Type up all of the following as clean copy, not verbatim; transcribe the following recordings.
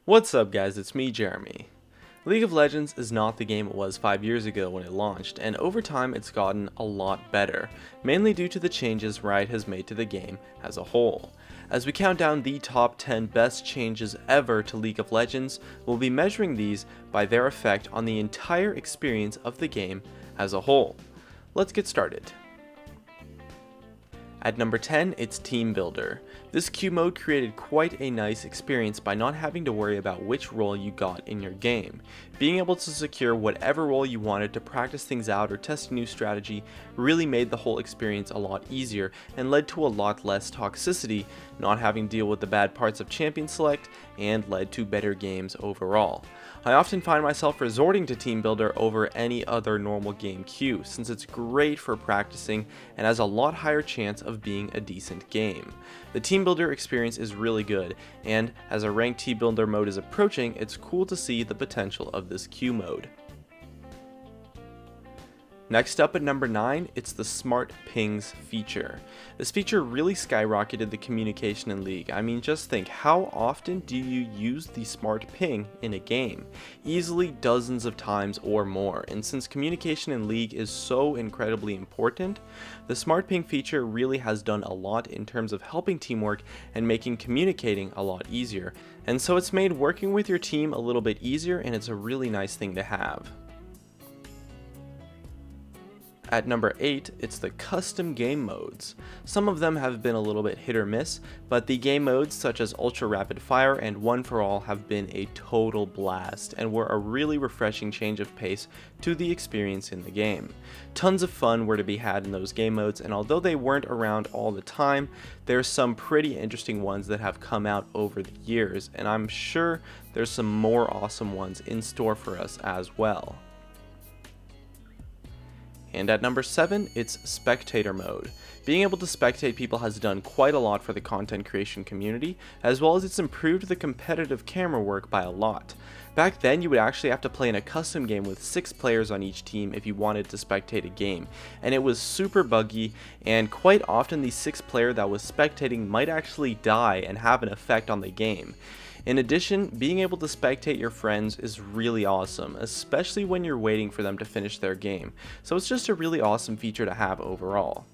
What's up guys, it's me Jeremy. League of Legends is not the game it was 5 years ago when it launched, and over time it's gotten a lot better, mainly due to the changes Riot has made to the game as a whole. As we count down the top 10 best changes ever to League of Legends, we'll be measuring these by their effect on the entire experience of the game as a whole. Let's get started. At number 10, it's Team Builder. This queue mode created quite a nice experience by not having to worry about which role you got in your game. Being able to secure whatever role you wanted to practice things out or test a new strategy really made the whole experience a lot easier and led to a lot less toxicity, not having to deal with the bad parts of champion select, and led to better games overall. I often find myself resorting to Team Builder over any other normal game queue, since it's great for practicing and has a lot higher chance of being a decent game. The Team Builder experience is really good, and as a ranked Team Builder mode is approaching, it's cool to see the potential of this queue mode. Next up at number 9, it's the Smart Pings feature. This feature really skyrocketed the communication in League. I mean, just think, how often do you use the Smart Ping in a game? Easily dozens of times or more, and since communication in League is so incredibly important, the Smart Ping feature really has done a lot in terms of helping teamwork and making communicating a lot easier. And so it's made working with your team a little bit easier, and it's a really nice thing to have. At number 8, it's the custom game modes. Some of them have been a little bit hit or miss, but the game modes such as Ultra Rapid Fire and One for All have been a total blast and were a really refreshing change of pace to the experience in the game. Tons of fun were to be had in those game modes, and although they weren't around all the time, there's some pretty interesting ones that have come out over the years, and I'm sure there's some more awesome ones in store for us as well. And at number 7, it's Spectator mode. Being able to spectate people has done quite a lot for the content creation community, as well as it's improved the competitive camera work by a lot. Back then, you would actually have to play in a custom game with 6 players on each team if you wanted to spectate a game, and it was super buggy, and quite often the 6th player that was spectating might actually die and have an effect on the game. In addition, being able to spectate your friends is really awesome, especially when you're waiting for them to finish their game, so it's just a really awesome feature to have overall.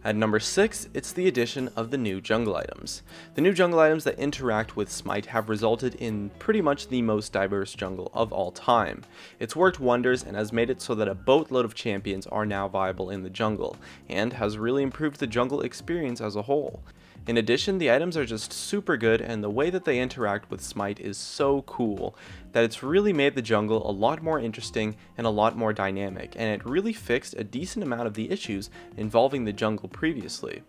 At number 6, it's the addition of the new jungle items. The new jungle items that interact with Smite have resulted in pretty much the most diverse jungle of all time. It's worked wonders and has made it so that a boatload of champions are now viable in the jungle, and has really improved the jungle experience as a whole. In addition, the items are just super good, and the way that they interact with Smite is so cool that it's really made the jungle a lot more interesting and a lot more dynamic, and it really fixed a decent amount of the issues involving the jungle previously.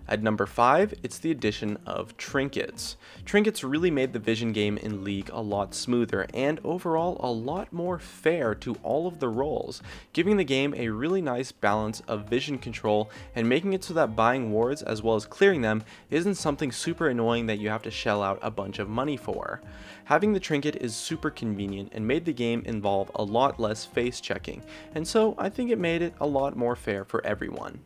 At number 5, it's the addition of Trinkets. Trinkets really made the Vision game in League a lot smoother and overall a lot more fair to all of the roles, giving the game a really nice balance of vision control and making it so that buying wards as well as clearing them isn't something super annoying that you have to shell out a bunch of money for. Having the trinket is super convenient and made the game involve a lot less face checking, and so I think it made it a lot more fair for everyone.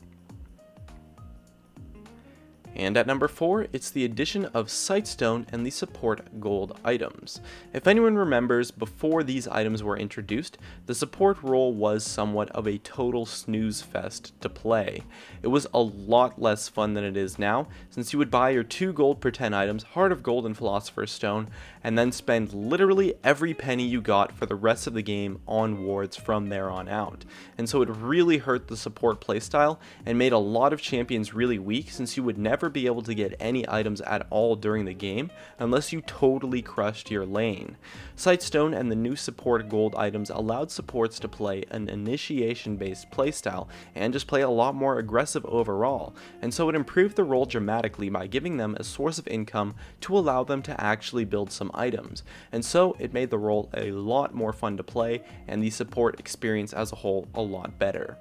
And at number 4, it's the addition of Sightstone and the support gold items. If anyone remembers, before these items were introduced, the support role was somewhat of a total snooze fest to play. It was a lot less fun than it is now, since you would buy your 2 gold per 10 items, Heart of Gold and Philosopher's Stone, and then spend literally every penny you got for the rest of the game on wards from there on out. And so it really hurt the support playstyle and made a lot of champions really weak, since you would never be able to get any items at all during the game unless you totally crushed your lane. Sightstone and the new support gold items allowed supports to play an initiation based playstyle and just play a lot more aggressive overall, and so it improved the role dramatically by giving them a source of income to allow them to actually build some items, and so it made the role a lot more fun to play and the support experience as a whole a lot better.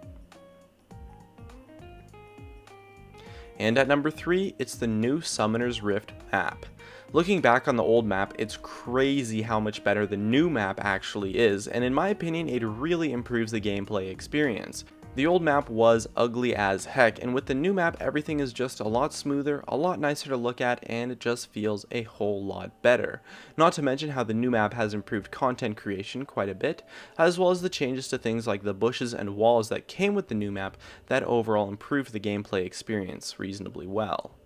And at number 3, it's the new Summoner's Rift map. Looking back on the old map, it's crazy how much better the new map actually is, and in my opinion, it really improves the gameplay experience. The old map was ugly as heck, and with the new map everything is just a lot smoother, a lot nicer to look at, and it just feels a whole lot better. Not to mention how the new map has improved content creation quite a bit, as well as the changes to things like the bushes and walls that came with the new map that overall improved the gameplay experience reasonably well.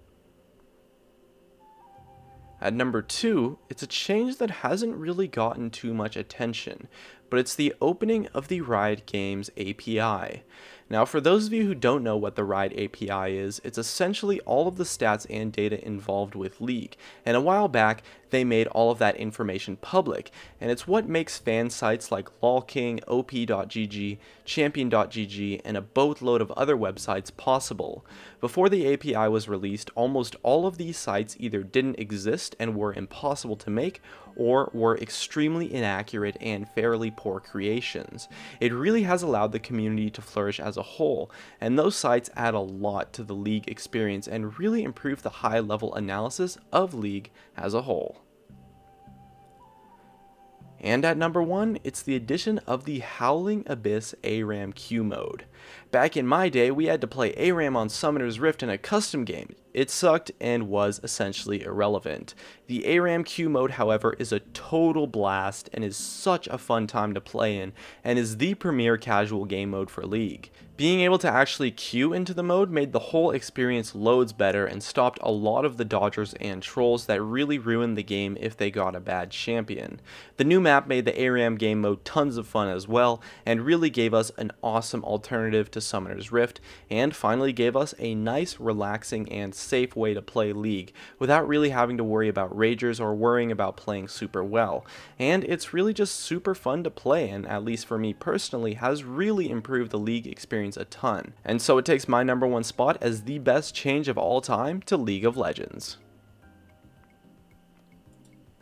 At number 2, it's a change that hasn't really gotten too much attention, but it's the opening of the Riot Games API. Now, for those of you who don't know what the Riot API is, it's essentially all of the stats and data involved with League, and a while back, they made all of that information public, and it's what makes fan sites like LOLKing, OP.gg, Champion.gg, and a boatload of other websites possible. Before the API was released, almost all of these sites either didn't exist and were impossible to make, or were extremely inaccurate and fairly poor creations. It really has allowed the community to flourish as a whole, and those sites add a lot to the League experience and really improve the high-level analysis of League as a whole. And at number 1, it's the addition of the Howling Abyss ARAM queue mode. Back in my day, we had to play ARAM on Summoner's Rift in a custom game. It sucked and was essentially irrelevant. The ARAM queue mode, however, is a total blast and is such a fun time to play in, and is the premier casual game mode for League. Being able to actually queue into the mode made the whole experience loads better and stopped a lot of the dodgers and trolls that really ruined the game if they got a bad champion. The new map made the ARAM game mode tons of fun as well, and really gave us an awesome alternative to Summoner's Rift, and finally gave us a nice, relaxing, and safe way to play League without really having to worry about ragers or worrying about playing super well. And it's really just super fun to play, and at least for me personally, has really improved the League experience a ton. And so it takes my number 1 spot as the best change of all time to League of Legends.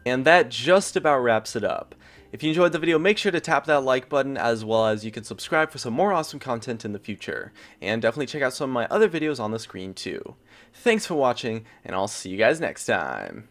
And that just about wraps it up. If you enjoyed the video, make sure to tap that like button, as well as you can subscribe for some more awesome content in the future. And definitely check out some of my other videos on the screen too. Thanks for watching, and I'll see you guys next time.